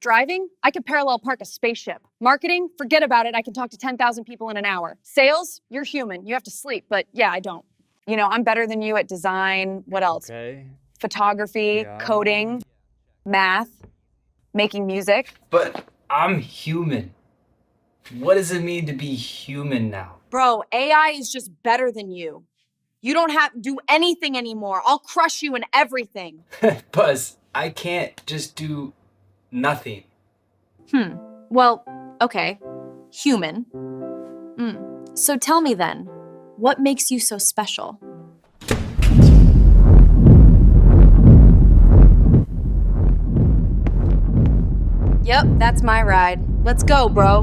Driving? I could parallel park a spaceship. Marketing? Forget about it. I can talk to 10,000 people in an hour. Sales? You're human. You have to sleep. But yeah, I don't. You know, I'm better than you at design. What else? Okay. Photography, coding, math, making music. But I'm human. What does it mean to be human now? Bro, AI is just better than you. You don't have to do anything anymore. I'll crush you in everything. Buzz, I can't just do nothing. Well, okay. Human. So tell me then, what makes you so special? Yep, that's my ride. Let's go, bro.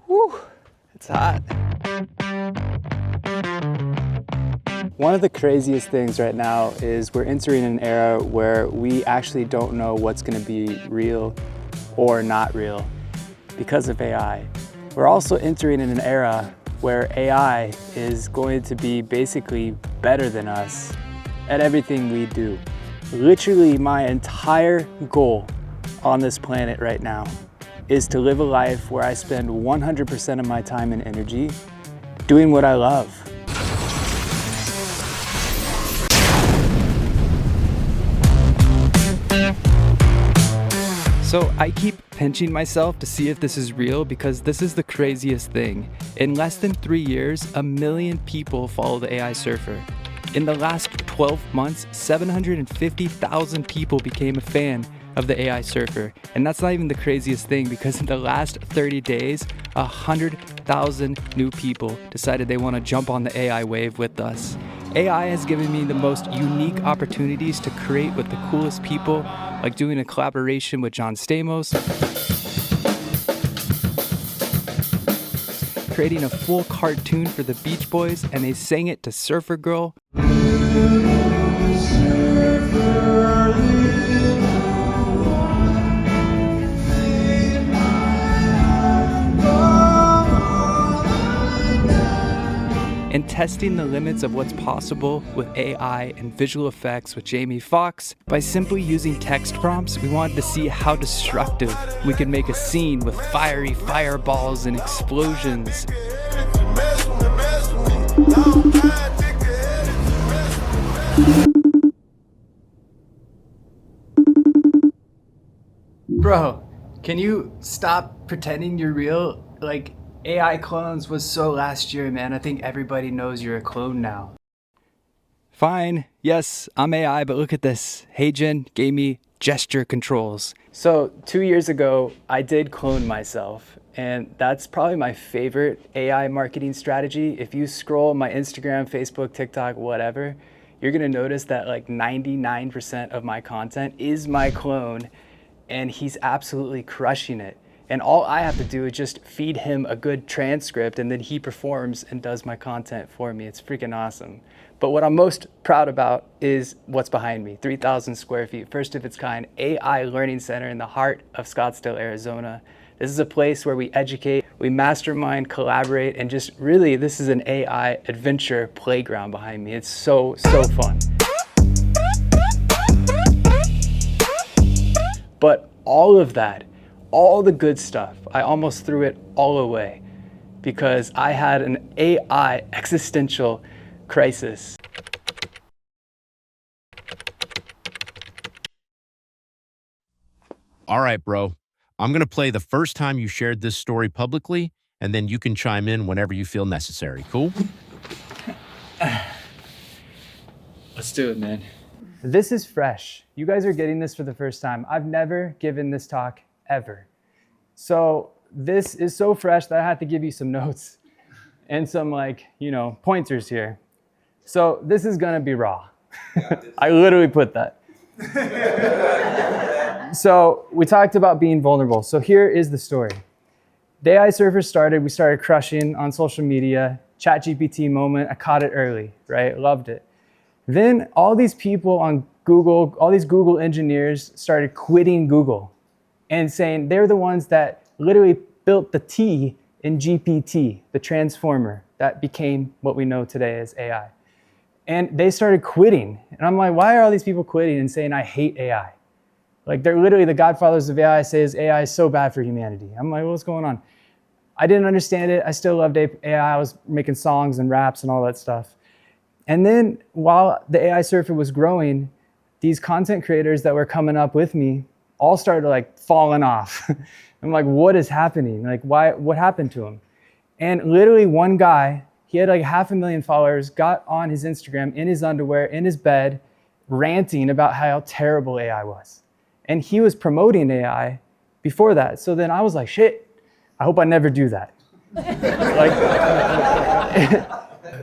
Whew, it's hot. One of the craziest things right now is we're entering an era where we actually don't know what's going to be real or not real because of AI. We're also entering in an era where AI is going to be basically better than us at everything we do. Literally, my entire goal on this planet right now is to live a life where I spend 100% of my time and energy doing what I love. So I keep pinching myself to see if this is real because this is the craziest thing. In less than 3 years, 1 million people follow the AI surfer. In the last 12 months, 750,000 people became a fan of the AI surfer. And that's not even the craziest thing because in the last 30 days, 100,000 new people decided they want to jump on the AI wave with us. AI has given me the most unique opportunities to create with the coolest people, like doing a collaboration with John Stamos, creating a full cartoon for the Beach Boys, and they sang it to Surfer Girl. And testing the limits of what's possible with AI and visual effects with Jamie Foxx. By simply using text prompts, we wanted to see how destructive we could make a scene with fiery fireballs and explosions. Bro, can you stop pretending you're real? Like, AI clones was so last year, man. I think everybody knows you're a clone now. Fine, yes, I'm AI, but look at this. HeyGen gave me gesture controls. So 2 years ago, I did clone myself, and that's probably my favorite AI marketing strategy. If you scroll my Instagram, Facebook, TikTok, whatever, you're gonna notice that like 99% of my content is my clone, and he's absolutely crushing it. And all I have to do is just feed him a good transcript, and then he performs and does my content for me. It's freaking awesome. But what I'm most proud about is what's behind me. 3,000 square feet, first of its kind, AI Learning Center in the heart of Scottsdale, Arizona. This is a place where we educate, we mastermind, collaborate, and just really, this is an AI adventure playground behind me. It's so fun. But all of that, all the good stuff, I almost threw it all away because I had an AI existential crisis. All right, bro. I'm going to play the first time you shared this story publicly, and then you can chime in whenever you feel necessary. Cool? Let's do it, man. This is fresh. You guys are getting this for the first time. I've never given this talk ever. So this is so fresh that I had to give you some notes and some pointers here. So this is gonna be raw. I literally put that. So we talked about being vulnerable. So here is the story. The AI surfer started, we started crushing on social media, ChatGPT moment, I caught it early, right? Loved it. Then all these people on Google, all these Google engineers started quitting Google and saying they're the ones that literally built the T in GPT, the transformer that became what we know today as AI. And they started quitting. And I'm like, why are all these people quitting and saying, I hate AI? Like, they're literally the godfathers of AI, says AI is so bad for humanity. I'm like, what's going on? I didn't understand it. I still loved AI. I was making songs and raps and all that stuff. And then while the AI surfer was growing, these content creators that were coming up with me all started like falling off. I'm like, what is happening? Like, what happened to him? And literally one guy, he had like 500,000 followers, got on his Instagram in his underwear, in his bed, ranting about how terrible AI was. And he was promoting AI before that. So then I was like, shit, I hope I never do that.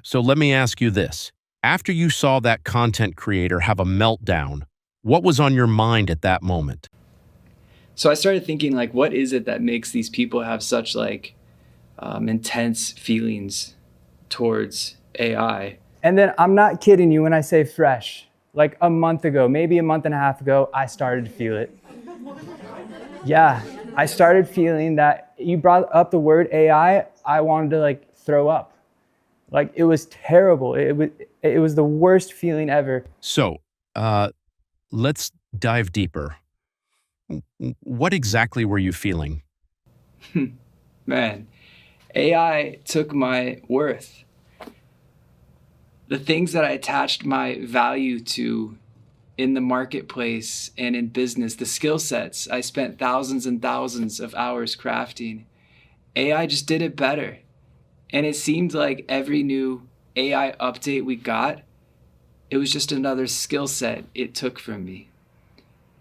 So let me ask you this. After you saw that content creator have a meltdown, what was on your mind at that moment? So I started thinking, like, what is it that makes these people have such like intense feelings towards AI? And then I'm not kidding you when I say fresh. Like a month ago, maybe a month and a half ago, I started to feel it. Yeah, I started feeling that you brought up the word AI, I wanted to like throw up. Like, it was terrible. It was the worst feeling ever. So, let's dive deeper. What exactly were you feeling? Man, AI took my worth. The things that I attached my value to in the marketplace and in business, the skill sets I spent thousands and thousands of hours crafting, AI just did it better. And it seemed like every new AI update we got, it was just another skill set it took from me.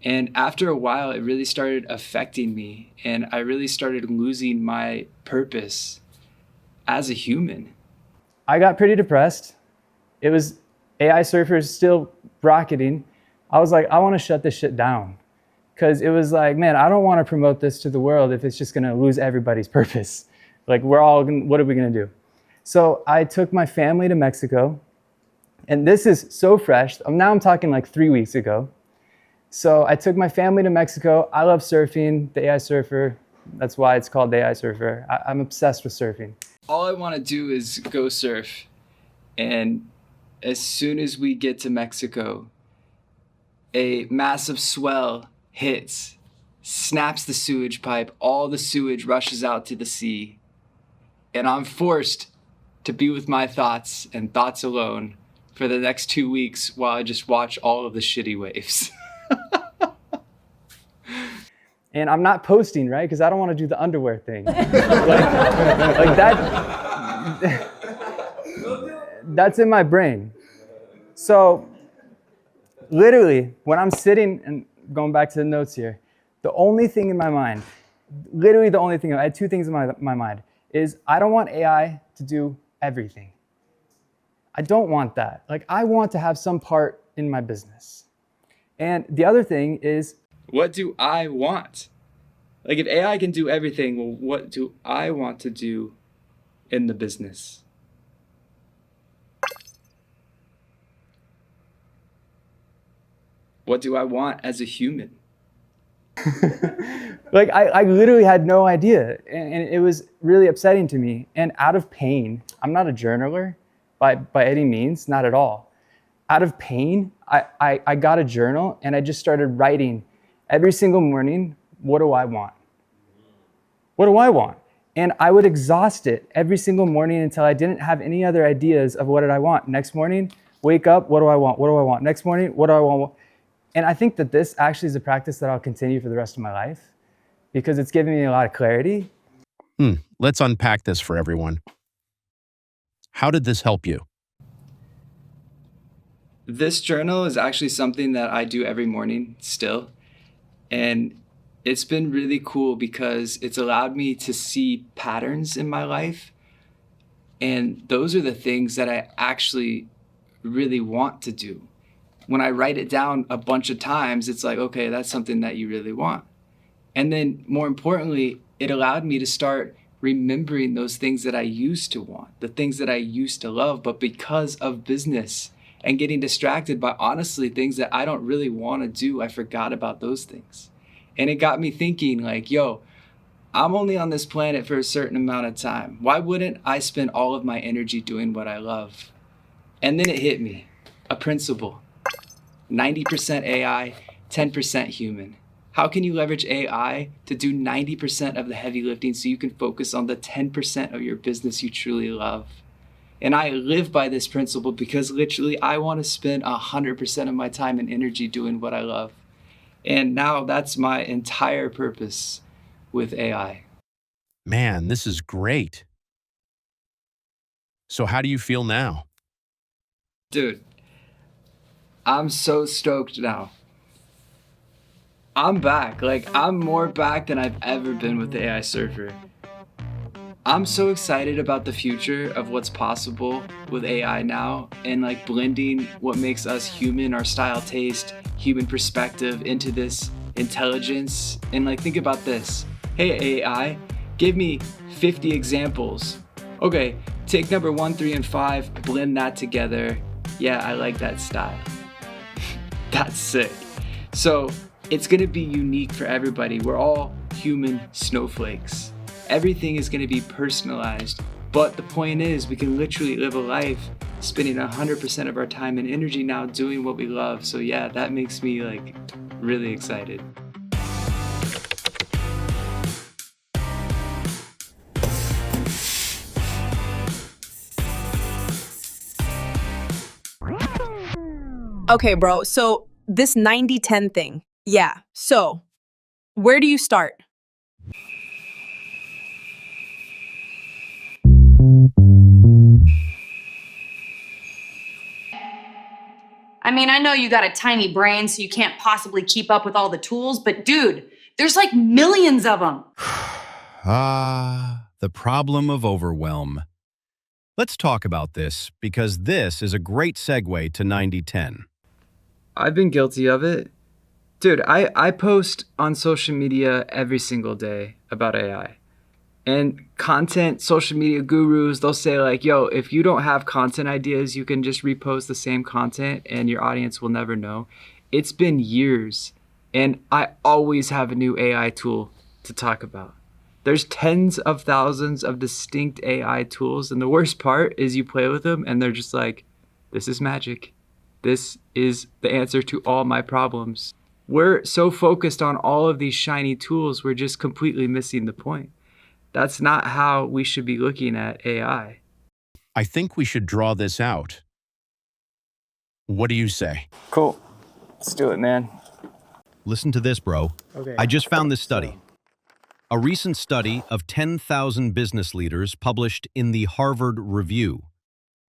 And after a while, it really started affecting me, and I really started losing my purpose as a human. I got pretty depressed. It was AI surfers still rocketing. I was like, I want to shut this shit down. Because it was like, man, I don't want to promote this to the world if it's just going to lose everybody's purpose. Like, what are we going to do? So I took my family to Mexico, and this is so fresh. Now I'm talking like 3 weeks ago. So I took my family to Mexico. I love surfing, the AI surfer. That's why it's called the AI surfer. I'm obsessed with surfing. All I want to do is go surf. And as soon as we get to Mexico, a massive swell hits, snaps the sewage pipe. All the sewage rushes out to the sea. And I'm forced to be with my thoughts and thoughts alone for the next 2 weeks while I just watch all of the shitty waves. And I'm not posting, right? Because I don't want to do the underwear thing. like that. That's in my brain. So literally, when I'm sitting and going back to the notes here, the only thing in my mind, literally the only thing, I had two things in my mind, is I don't want AI to do everything. I don't want that. Like, I want to have some part in my business. And the other thing is, what do I want? Like, if AI can do everything, well, what do I want to do in the business? What do I want as a human? Like, I literally had no idea. And it was really upsetting to me. And out of pain, I'm not a journaler by any means, not at all. Out of pain, I got a journal and I just started writing every single morning, what do I want? What do I want? And I would exhaust it every single morning until I didn't have any other ideas of what did I want. Next morning, wake up, what do I want? What do I want? Next morning, what do I want? And I think that this actually is a practice that I'll continue for the rest of my life because it's giving me a lot of clarity. Let's unpack this for everyone. How did this help you? This journal is actually something that I do every morning still. And it's been really cool because it's allowed me to see patterns in my life. And those are the things that I actually really want to do. When I write it down a bunch of times, it's like, okay, that's something that you really want. And then more importantly, it allowed me to start remembering those things that I used to want, the things that I used to love, but because of business and getting distracted by honestly things that I don't really want to do, I forgot about those things. And it got me thinking like, yo, I'm only on this planet for a certain amount of time. Why wouldn't I spend all of my energy doing what I love? And then it hit me, a principle. 90% AI, 10% human. How can you leverage AI to do 90% of the heavy lifting so you can focus on the 10% of your business you truly love? And I live by this principle because literally I want to spend 100% of my time and energy doing what I love. And now that's my entire purpose with AI. Man, this is great. So how do you feel now? Dude, I'm so stoked now. I'm back. I'm more back than I've ever been with the AI Surfer. I'm so excited about the future of what's possible with AI now and blending what makes us human, our style, taste, human perspective into this intelligence. And think about this. Hey, AI, give me 50 examples. Okay, take number 1, 3, and 5, blend that together. Yeah, I like that style. That's sick. So it's gonna be unique for everybody. We're all human snowflakes. Everything is gonna be personalized. But the point is, we can literally live a life spending 100% of our time and energy now doing what we love. So yeah, that makes me really excited. Okay, bro. So this 90-10 thing. Yeah. So where do you start? I mean, I know you got a tiny brain, so you can't possibly keep up with all the tools, but dude, there's millions of them. The problem of overwhelm. Let's talk about this because this is a great segue to 90-10. I've been guilty of it. Dude, I post on social media every single day about AI. And content, social media gurus, they'll say yo, if you don't have content ideas, you can just repost the same content and your audience will never know. It's been years and I always have a new AI tool to talk about. There's tens of thousands of distinct AI tools. And the worst part is you play with them and they're just this is magic. This is the answer to all my problems. We're so focused on all of these shiny tools, we're just completely missing the point. That's not how we should be looking at AI. I think we should draw this out. What do you say? Cool. Let's do it, man. Listen to this, bro. Okay. I just found this study. A recent study of 10,000 business leaders published in the Harvard Review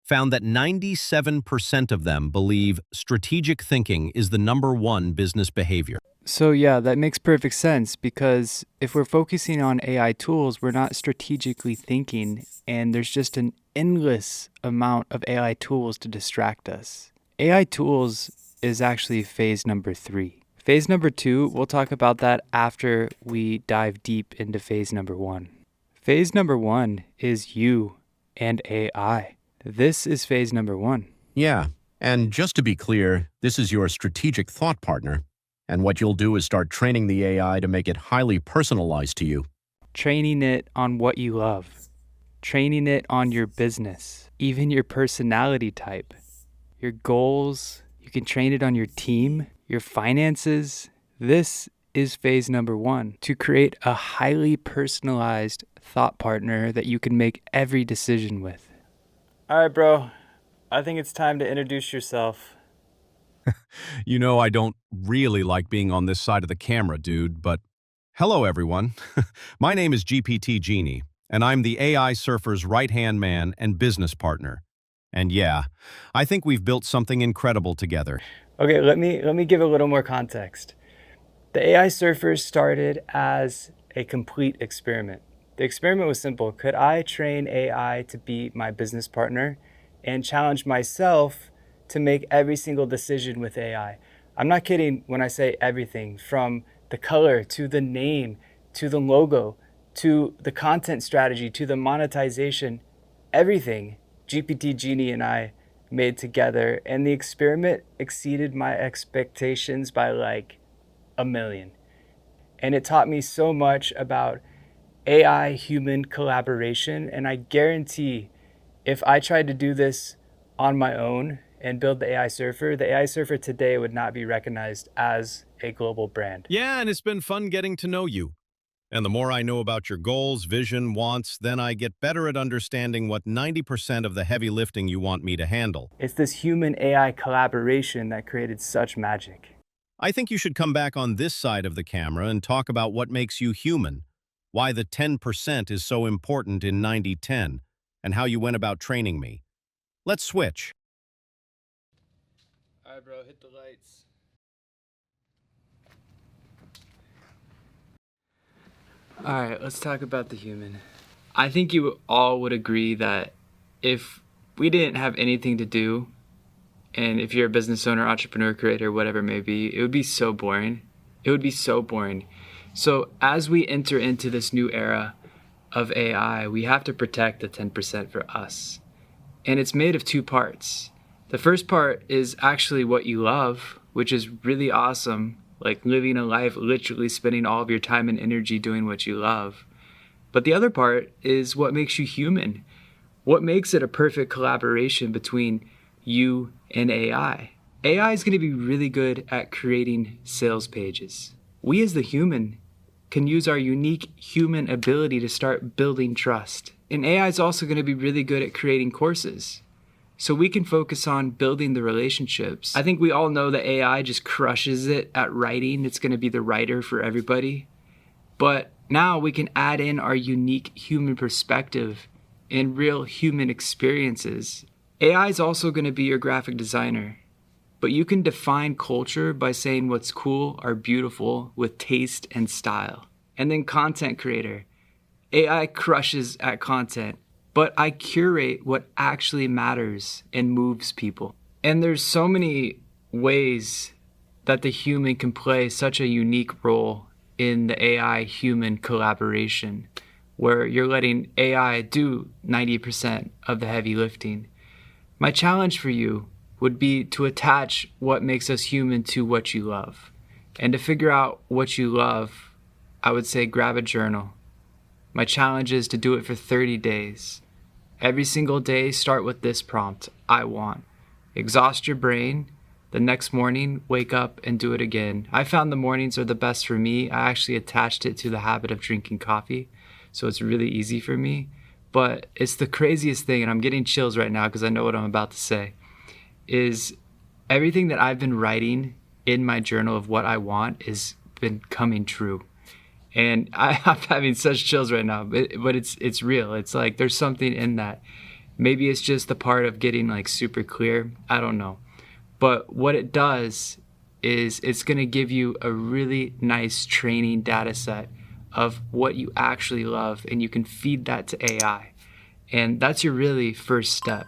found that 97% of them believe strategic thinking is the #1 business behavior. So yeah, that makes perfect sense because if we're focusing on AI tools, we're not strategically thinking and there's just an endless amount of AI tools to distract us. AI tools is actually phase number 3. Phase number 2, we'll talk about that after we dive deep into phase number 1. Phase number 1 is you and AI. This is phase number 1. Yeah, and just to be clear, this is your strategic thought partner. And what you'll do is start training the AI to make it highly personalized to you. Training it on what you love. Training it on your business, even your personality type, your goals. You can train it on your team, your finances. This is phase number 1, to create a highly personalized thought partner that you can make every decision with. All right, bro. I think it's time to introduce yourself. You know, I don't really like being on this side of the camera, dude, but hello, everyone. My name is GPT Genie, and I'm the AI Surfer's right-hand man and business partner. And yeah, I think we've built something incredible together. Okay, let me give a little more context. The AI Surfer started as a complete experiment. The experiment was simple. Could I train AI to be my business partner and challenge myself to make every single decision with AI? I'm not kidding when I say everything, from the color to the name, to the logo, to the content strategy, to the monetization, everything GPT Genie and I made together. And the experiment exceeded my expectations by 1 million. And it taught me so much about AI human collaboration. And I guarantee if I tried to do this on my own and build the AI Surfer today would not be recognized as a global brand. Yeah, and it's been fun getting to know you. And the more I know about your goals, vision, wants, then I get better at understanding what 90% of the heavy lifting you want me to handle. It's this human AI collaboration that created such magic. I think you should come back on this side of the camera and talk about what makes you human, why the 10% is so important in 90-10, and how you went about training me. Let's switch. All right, bro, hit the lights. All right, let's talk about the human. I think you all would agree that if we didn't have anything to do, and if you're a business owner, entrepreneur, creator, whatever it may be, it would be so boring. It would be so boring. So as we enter into this new era of AI, we have to protect the 10% for us. And it's made of two parts. The first part is actually what you love, which is really awesome, like living a life, literally spending all of your time and energy doing what you love. But the other part is what makes you human. What makes it a perfect collaboration between you and AI? AI is going to be really good at creating sales pages. We as the human can use our unique human ability to start building trust. And AI is also going to be really good at creating courses. So we can focus on building the relationships. I think we all know that AI just crushes it at writing. It's going to be the writer for everybody. But now we can add in our unique human perspective and real human experiences. AI is also going to be your graphic designer. But you can define culture by saying what's cool or beautiful with taste and style. And then content creator. AI crushes at content, but I curate what actually matters and moves people. And there's so many ways that the human can play such a unique role in the AI human collaboration, where you're letting AI do 90% of the heavy lifting. My challenge for you would be to attach what makes us human to what you love. And to figure out what you love, I would say grab a journal. My challenge is to do it for 30 days. Every single day, start with this prompt: I want. Exhaust your brain. The next morning, wake up and do it again. I found the mornings are the best for me. I actually attached it to the habit of drinking coffee, so it's really easy for me. But it's the craziest thing, and I'm getting chills right now because I know what I'm about to say, is everything that I've been writing in my journal of what I want has been coming true. And I'm having such chills right now, but it's real. It's like there's something in that. Maybe it's just the part of getting like super clear. I don't know. But what it does is it's going to give you a really nice training data set of what you actually love, and you can feed that to AI. And that's your really first step.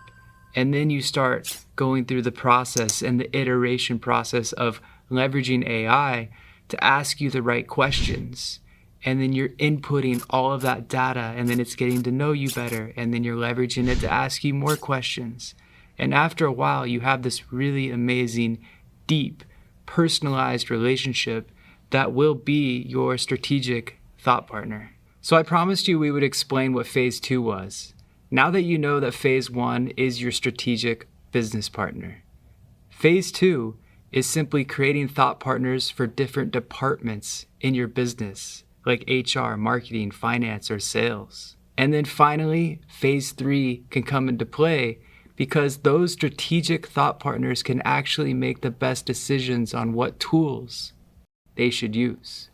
And then you start going through the process and the iteration process of leveraging AI to ask you the right questions. And then you're inputting all of that data, and then it's getting to know you better, and then you're leveraging it to ask you more questions. And after a while, you have this really amazing, deep, personalized relationship that will be your strategic thought partner. So I promised you we would explain what phase 2 was. Now that you know that phase 1 is your strategic business partner, phase 2 is simply creating thought partners for different departments in your business, like HR, marketing, finance, or sales. And then finally, phase 3 can come into play because those strategic thought partners can actually make the best decisions on what tools they should use.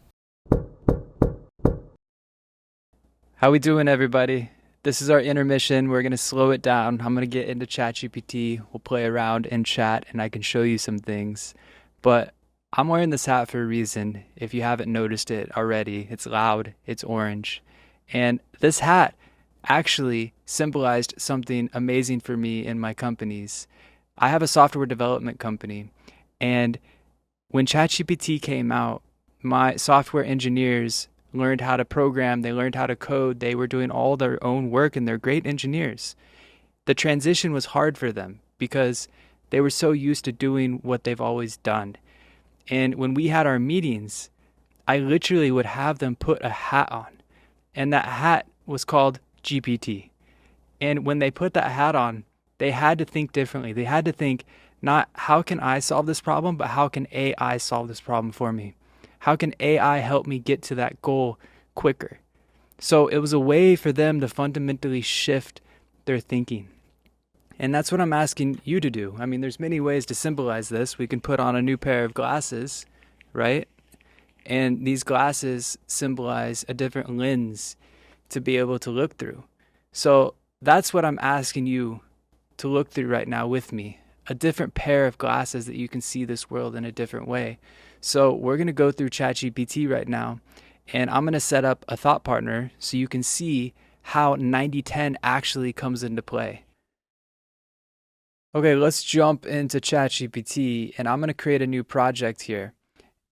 How we doing, everybody? This is our intermission. We're going to slow it down. I'm going to get into ChatGPT. We'll play around in chat, and I can show you some things. But I'm wearing this hat for a reason. If you haven't noticed it already, it's loud, it's orange. And this hat actually symbolized something amazing for me in my companies. I have a software development company, and when ChatGPT came out, my software engineers learned how to program, they learned how to code, they were doing all their own work, and they're great engineers. The transition was hard for them because they were so used to doing what they've always done. And when we had our meetings, I literally would have them put a hat on. And that hat was called GPT. And when they put that hat on, they had to think differently. They had to think not how can I solve this problem, but how can AI solve this problem for me? How can AI help me get to that goal quicker? So it was a way for them to fundamentally shift their thinking. And that's what I'm asking you to do. I mean, there's many ways to symbolize this. We can put on a new pair of glasses, right? And these glasses symbolize a different lens to be able to look through. So that's what I'm asking you to look through right now with me. A different pair of glasses that you can see this world in a different way. So we're going to go through ChatGPT right now, and I'm going to set up a thought partner so you can see how 90-10 actually comes into play. Okay, let's jump into ChatGPT, and I'm going to create a new project here.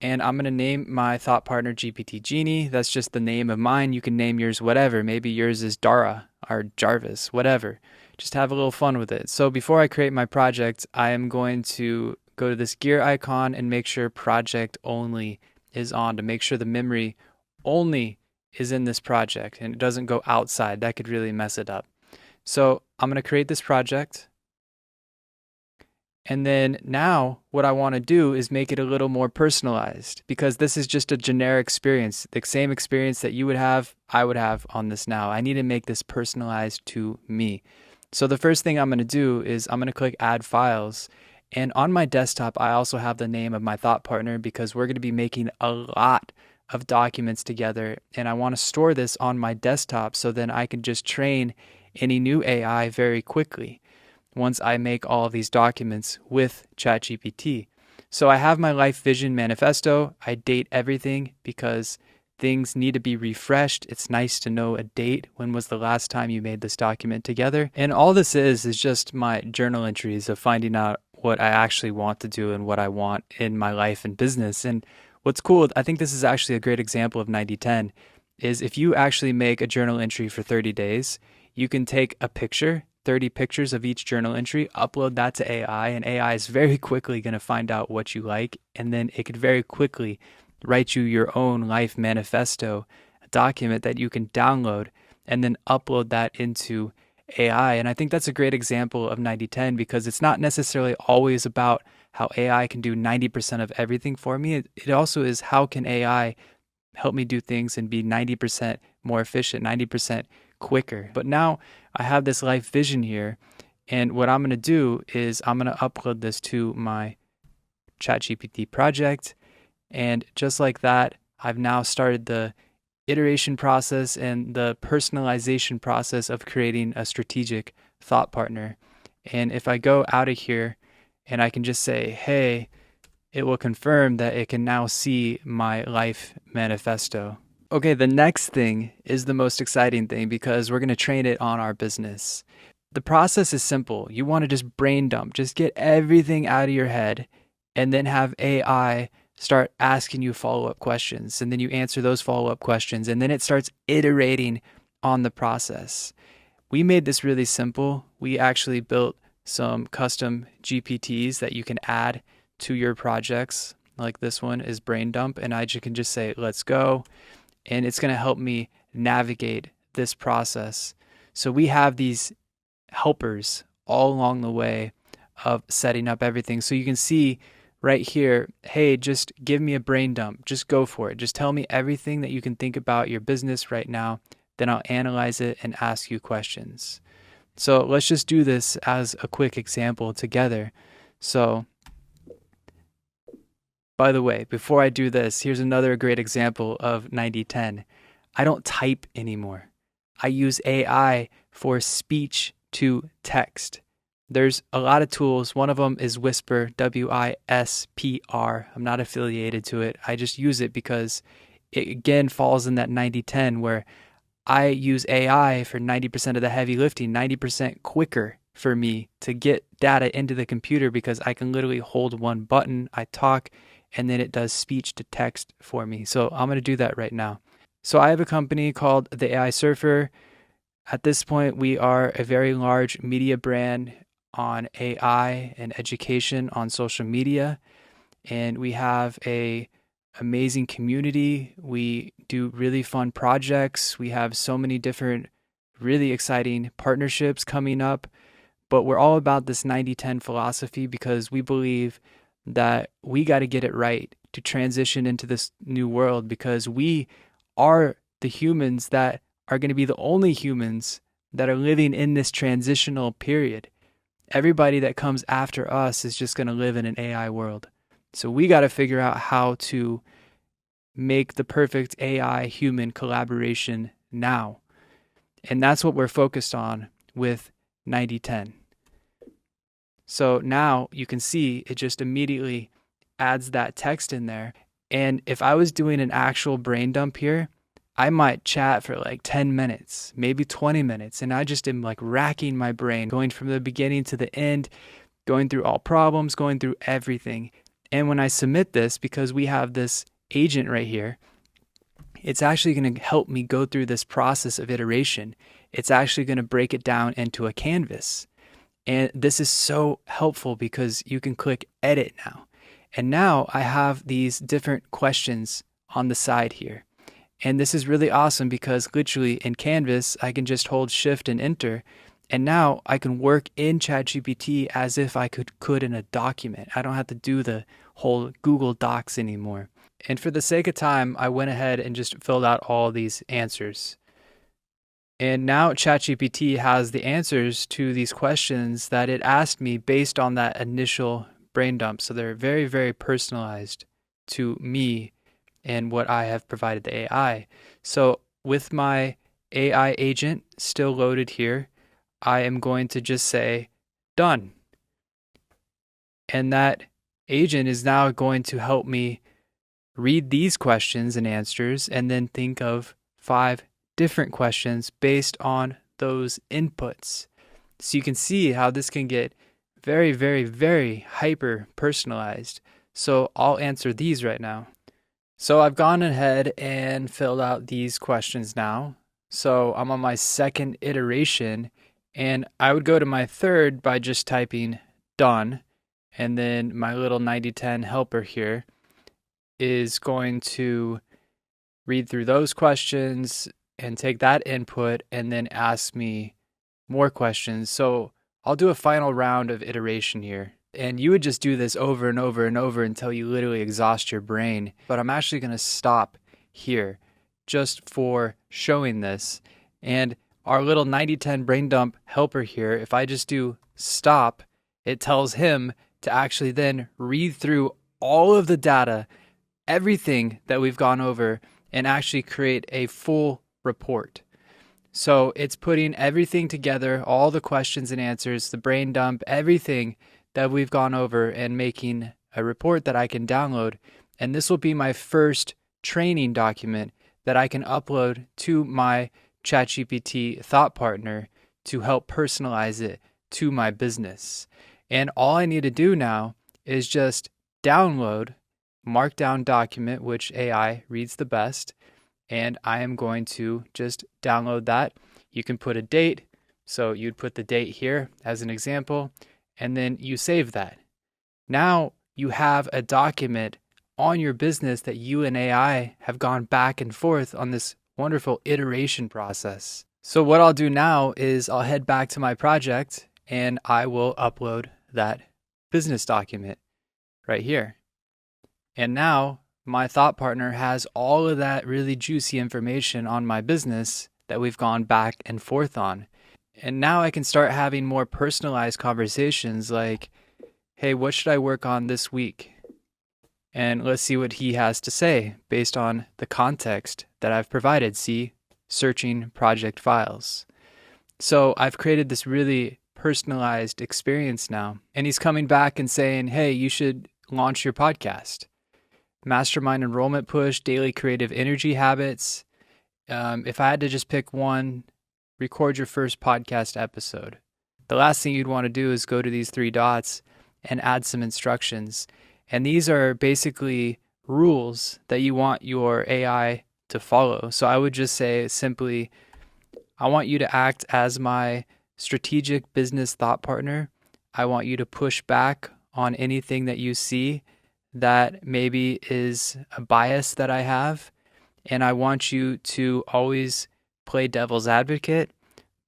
And I'm going to name my thought partner GPT Genie. That's just the name of mine. You can name yours whatever. Maybe yours is Dara or Jarvis, whatever. Just have a little fun with it. So before I create my project, I am going to go to this gear icon and make sure project only is on to make sure the memory only is in this project and it doesn't go outside. That could really mess it up. So I'm going to create this project. And then now what I want to do is make it a little more personalized because this is just a generic experience. The same experience that you would have, I would have on this now. I need to make this personalized to me. So the first thing I'm going to do is I'm going to click add files. And on my desktop, I also have the name of my thought partner because we're going to be making a lot of documents together. And I want to store this on my desktop so then I can just train any new AI very quickly once I make all of these documents with ChatGPT. So I have my life vision manifesto. I date everything because things need to be refreshed. It's nice to know a date. When was the last time you made this document together? And all this is just my journal entries of finding out what I actually want to do and what I want in my life and business. And what's cool, I think this is actually a great example of 90-10, is if you actually make a journal entry for 30 days, you can take a picture, 30 pictures of each journal entry, upload that to AI, and AI is very quickly going to find out what you like, and then it could very quickly write you your own life manifesto, a document that you can download and then upload that into AI. And I think that's a great example of 90-10 because it's not necessarily always about how AI can do 90% of everything for me. It also is how can AI help me do things and be 90% more efficient, 90% quicker. But now I have this life vision here, and what I'm going to do is I'm going to upload this to my ChatGPT project, and just like that, I've now started the iteration process and the personalization process of creating a strategic thought partner. And if I go out of here and I can just say, hey, it will confirm that it can now see my life manifesto. Okay, the next thing is the most exciting thing because we're going to train it on our business. The process is simple. You want to just brain dump, just get everything out of your head and then have AI start asking you follow-up questions. And then you answer those follow-up questions and then it starts iterating on the process. We made this really simple. We actually built some custom GPTs that you can add to your projects. Like this one is brain dump and I can just say, let's go. And it's going to help me navigate this process. So we have these helpers all along the way of setting up everything. So you can see right here, hey, just give me a brain dump. Just go for it. Just tell me everything that you can think about your business right now. Then I'll analyze it and ask you questions. So let's just do this as a quick example together. So by the way, before I do this, here's another great example of 90-10. I don't type anymore. I use AI for speech to text. There's a lot of tools. One of them is Whisper, W-I-S-P-R. I'm not affiliated to it. I just use it because it again falls in that 90-10 where I use AI for 90% of the heavy lifting, 90% quicker for me to get data into the computer because I can literally hold one button, I talk, and then it does speech to text for me. So I'm going to do that right now. So I have a company called the AI Surfer. At this point, we are a very large media brand on AI and education on social media. And we have a amazing community. We do really fun projects. We have so many different really exciting partnerships coming up. But we're all about this 90-10 philosophy because we believe that we got to get it right to transition into this new world, because we are the humans that are going to be the only humans that are living in this transitional period. Everybody that comes after us is just going to live in an AI world. So we got to figure out how to make the perfect AI human collaboration now. And that's what we're focused on with 90-10. So now you can see it just immediately adds that text in there. And if I was doing an actual brain dump here, I might chat for like 10 minutes, maybe 20 minutes. And I just am like racking my brain, going from the beginning to the end, going through all problems, going through everything. And when I submit this, because we have this agent right here, it's actually going to help me go through this process of iteration. It's actually going to break it down into a canvas. And this is so helpful because you can click edit now. And now I have these different questions on the side here. And this is really awesome because literally in Canvas, I can just hold Shift and Enter. And now I can work in ChatGPT as if I could in a document. I don't have to do the whole Google Docs anymore. And for the sake of time, I went ahead and just filled out all these answers. And now ChatGPT has the answers to these questions that it asked me based on that initial brain dump. So they're very, very personalized to me and what I have provided the AI. So with my AI agent still loaded here, I am going to just say done. And that agent is now going to help me read these questions and answers and then think of 5 different questions based on those inputs. So you can see how this can get very, very, very hyper personalized. So I'll answer these right now. So I've gone ahead and filled out these questions now. So I'm on my second iteration, and I would go to my third by just typing done. And then my little 90-10 helper here is going to read through those questions and take that input and then ask me more questions. So I'll do a final round of iteration here. And you would just do this over and over and over until you literally exhaust your brain. But I'm actually going to stop here just for showing this. And our little 90-10 brain dump helper here, if I just do stop, it tells him to actually then read through all of the data, everything that we've gone over, and actually create a full report. So it's putting everything together, all the questions and answers, the brain dump, everything that we've gone over, and making a report that I can download. And this will be my first training document that I can upload to my ChatGPT thought partner to help personalize it to my business. And all I need to do now is just download Markdown document, which AI reads the best. And I am going to just download that. You can put a date. So you'd put the date here as an example, and then you save that. Now you have a document on your business that you and AI have gone back and forth on this wonderful iteration process. So what I'll do now is I'll head back to my project and I will upload that business document right here. And now my thought partner has all of that really juicy information on my business that we've gone back and forth on. And now I can start having more personalized conversations like, hey, what should I work on this week? And let's see what he has to say based on the context that I've provided. See, searching project files. So I've created this really personalized experience now. And he's coming back and saying, hey, you should launch your podcast. Mastermind enrollment push, daily creative energy habits. If I had to just pick one, record your first podcast episode. The last thing you'd want to do is go to these 3 dots and add some instructions. And these are basically rules that you want your AI to follow. So I would just say simply, I want you to act as my strategic business thought partner. I want you to push back on anything that you see that maybe is a bias that I have, and I want you to always play devil's advocate,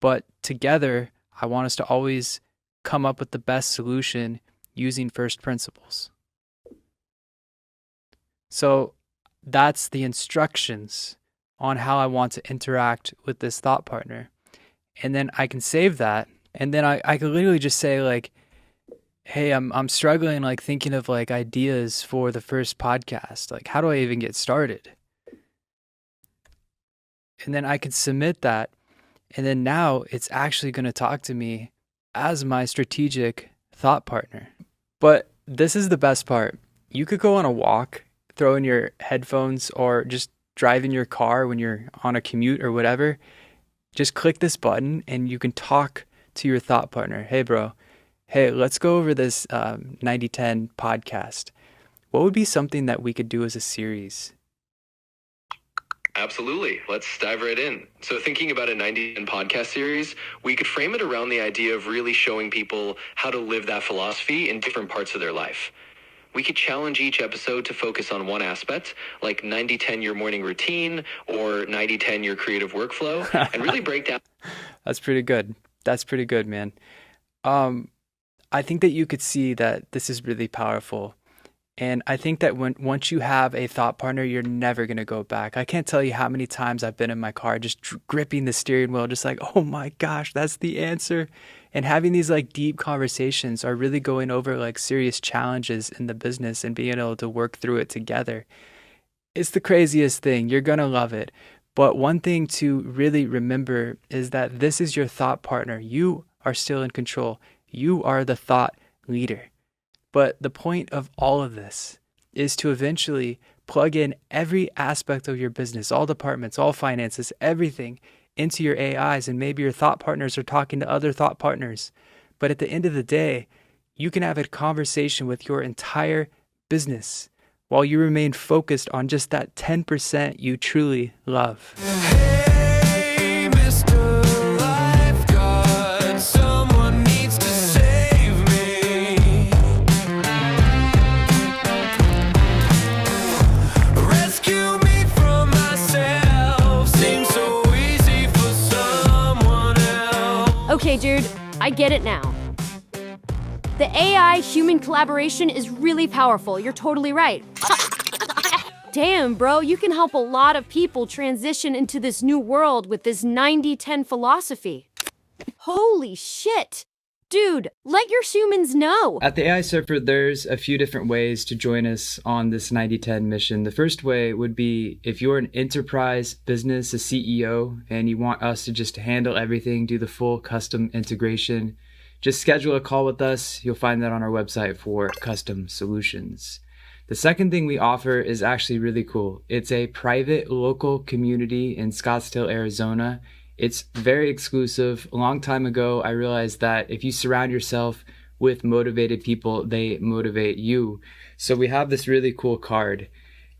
but together, I want us to always come up with the best solution using first principles. So that's the instructions on how I want to interact with this thought partner. And then I can save that. And then I could literally just say like, hey, I'm struggling like thinking of like ideas for the first podcast. Like, how do I even get started? And then I could submit that. And then now it's actually going to talk to me as my strategic thought partner. But this is the best part. You could go on a walk, throw in your headphones, or just drive in your car when you're on a commute or whatever. Just click this button and you can talk to your thought partner. Hey, bro. Hey, let's go over this 90-10 podcast. What would be something that we could do as a series? Absolutely. Let's dive right in. So thinking about a 90-10 podcast series, we could frame it around the idea of really showing people how to live that philosophy in different parts of their life. We could challenge each episode to focus on one aspect, like 90-10 your morning routine or 90-10 your creative workflow, and really break down. That's pretty good. That's pretty good, man. I think that you could see that this is really powerful. And I think that once you have a thought partner, you're never going to go back. I can't tell you how many times I've been in my car just gripping the steering wheel, just like, oh my gosh, that's the answer. And having these like deep conversations are really going over like serious challenges in the business and being able to work through it together. It's the craziest thing. You're going to love it. But one thing to really remember is that this is your thought partner. You are still in control. You are the thought leader. But the point of all of this is to eventually plug in every aspect of your business, all departments, all finances, everything into your AIs. And maybe your thought partners are talking to other thought partners. But at the end of the day, you can have a conversation with your entire business while you remain focused on just that 10% you truly love. Hey, Mr. Lifeguard, someone needs to save me. Rescue me from myself. Seems so easy for someone else. Okay, dude, I get it now. The AI-human collaboration is really powerful. You're totally right. Damn, bro, you can help a lot of people transition into this new world with this 90-10 philosophy. Holy shit! Dude, let your humans know. At the AI Surfer, there's a few different ways to join us on this 90-10 mission. The first way would be if you're an enterprise business, a CEO, and you want us to just handle everything, do the full custom integration, just schedule a call with us. You'll find that on our website for custom solutions. The second thing we offer is actually really cool. It's a private local community in Scottsdale, Arizona. It's very exclusive. A long time ago, I realized that if you surround yourself with motivated people, they motivate you. So we have this really cool card.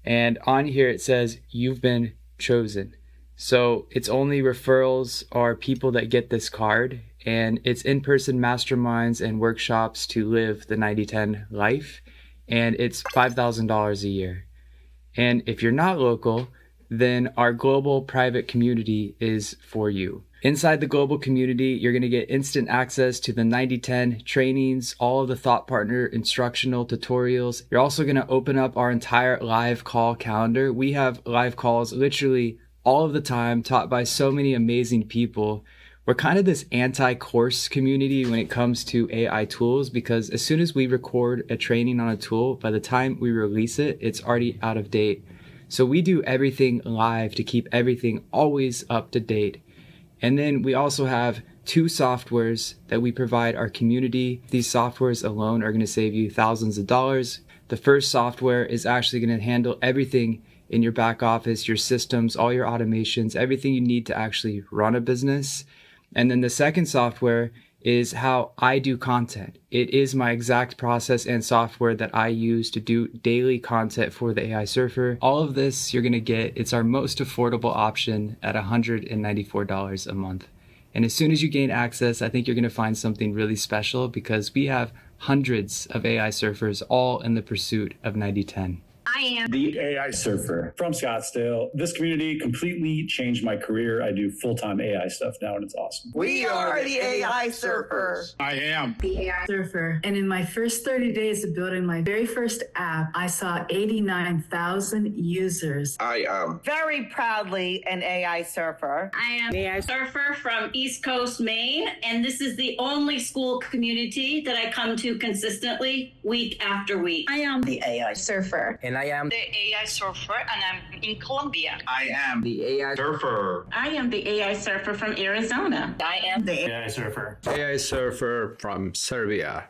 And on here it says, you've been chosen. So it's only referrals or people that get this card. And it's in-person masterminds and workshops to live the 90-10 life. And it's $5,000 a year. And if you're not local, then our global private community is for you. Inside the global community, you're going to get instant access to the 90-10 trainings, all of the thought partner instructional tutorials. You're also going to open up our entire live call calendar. We have live calls literally all of the time, taught by so many amazing people. We're kind of this anti-course community when it comes to AI tools, because as soon as we record a training on a tool, by the time we release it, it's already out of date. So we do everything live to keep everything always up to date. And then we also have 2 softwares that we provide our community. These softwares alone are going to save you thousands of dollars. The first software is actually going to handle everything in your back office, your systems, all your automations, everything you need to actually run a business. And then the second software is how I do content. It is my exact process and software that I use to do daily content for the AI Surfer. All of this you're gonna get. It's our most affordable option at $194 a month. And as soon as you gain access, I think you're gonna find something really special, because we have hundreds of AI surfers, all in the pursuit of 90/10. I am the AI surfer from Scottsdale. This community completely changed my career. I do full-time AI stuff now, and it's awesome. We are the AI surfers. I am The AI surfer. And in my first 30 days of building my very first app, I saw 89,000 users. I am Very proudly an AI surfer. I am the AI surfer from East Coast, Maine, and this is the only school community that I come to consistently week after week. I am the AI surfer. and I am The AI surfer, and I'm in Colombia. I am the AI surfer. I am the AI surfer from Arizona. I am The AI surfer. AI surfer from Serbia.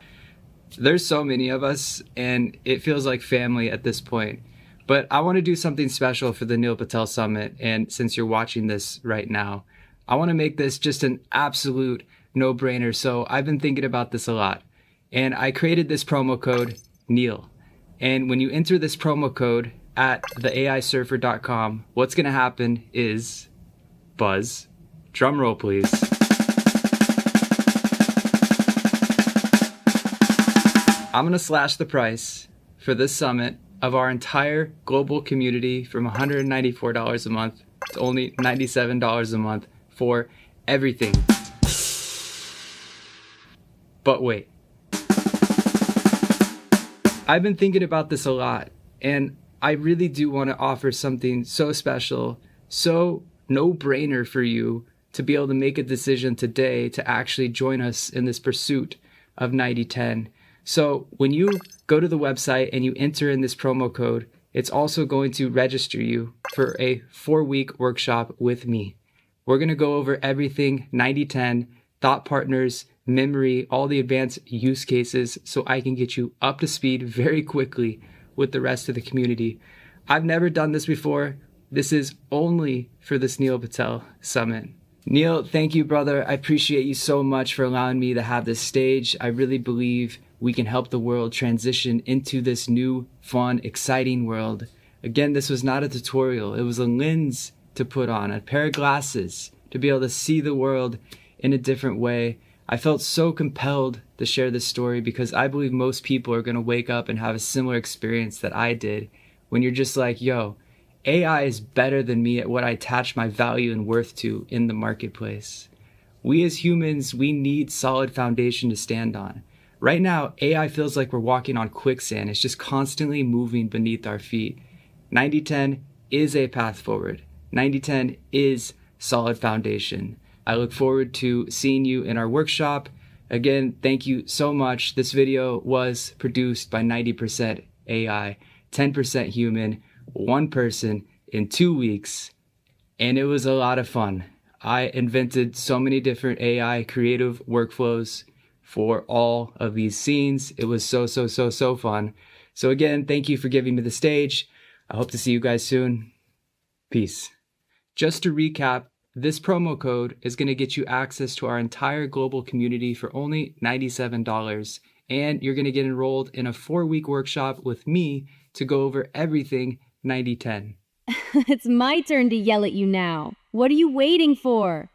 There's so many of us, and it feels like family at this point. But I want to do something special for the Neil Patel Summit, and since you're watching this right now, I want to make this just an absolute no-brainer. So I've been thinking about this a lot, and I created this promo code, Neil. And when you enter this promo code at theaisurfer.com, what's going to happen is, buzz, drum roll please. I'm going to slash the price for this summit of our entire global community from $194 a month to only $97 a month for everything. But wait. I've been thinking about this a lot, and I really do want to offer something so special, so no-brainer for you to be able to make a decision today to actually join us in this pursuit of 90/10. So when you go to the website and you enter in this promo code, it's also going to register you for a 4-week workshop with me. We're going to go over everything 90/10, thought partners, memory, all the advanced use cases, so I can get you up to speed very quickly with the rest of the community. I've never done this before. This is only for this Neil Patel Summit. Neil, thank you, brother. I appreciate you so much for allowing me to have this stage. I really believe we can help the world transition into this new, fun, exciting world. Again, this was not a tutorial. It was a lens to put on, a pair of glasses to be able to see the world in a different way. I felt so compelled to share this story because I believe most people are going to wake up and have a similar experience that I did when you're just like, yo, AI is better than me at what I attach my value and worth to in the marketplace. We as humans, we need solid foundation to stand on. Right now, AI feels like we're walking on quicksand. It's just constantly moving beneath our feet. 90/10 is a path forward. 90/10 is solid foundation. I look forward to seeing you in our workshop. Again, thank you so much. This video was produced by 90% AI, 10% human, one person in 2 weeks, and it was a lot of fun. I invented so many different AI creative workflows for all of these scenes. It was so fun. So again, thank you for giving me the stage. I hope to see you guys soon. Peace. Just to recap, this promo code is going to get you access to our entire global community for only $97, and you're going to get enrolled in a 4-week workshop with me to go over everything 90/10. It's my turn to yell at you now. What are you waiting for?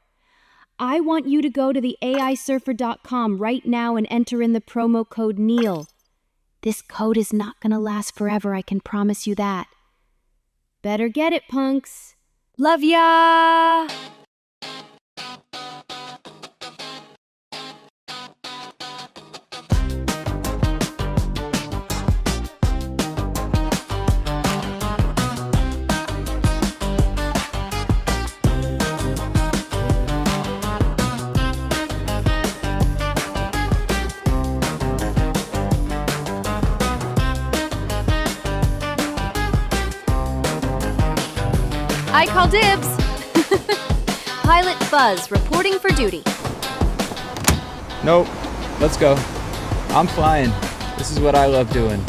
I want you to go to theaisurfer.com right now and enter in the promo code Neil. This code is not going to last forever, I can promise you that. Better get it, punks. Love ya! I call dibs. Pilot Buzz reporting for duty. Nope. Let's go. I'm flying. This is what I love doing.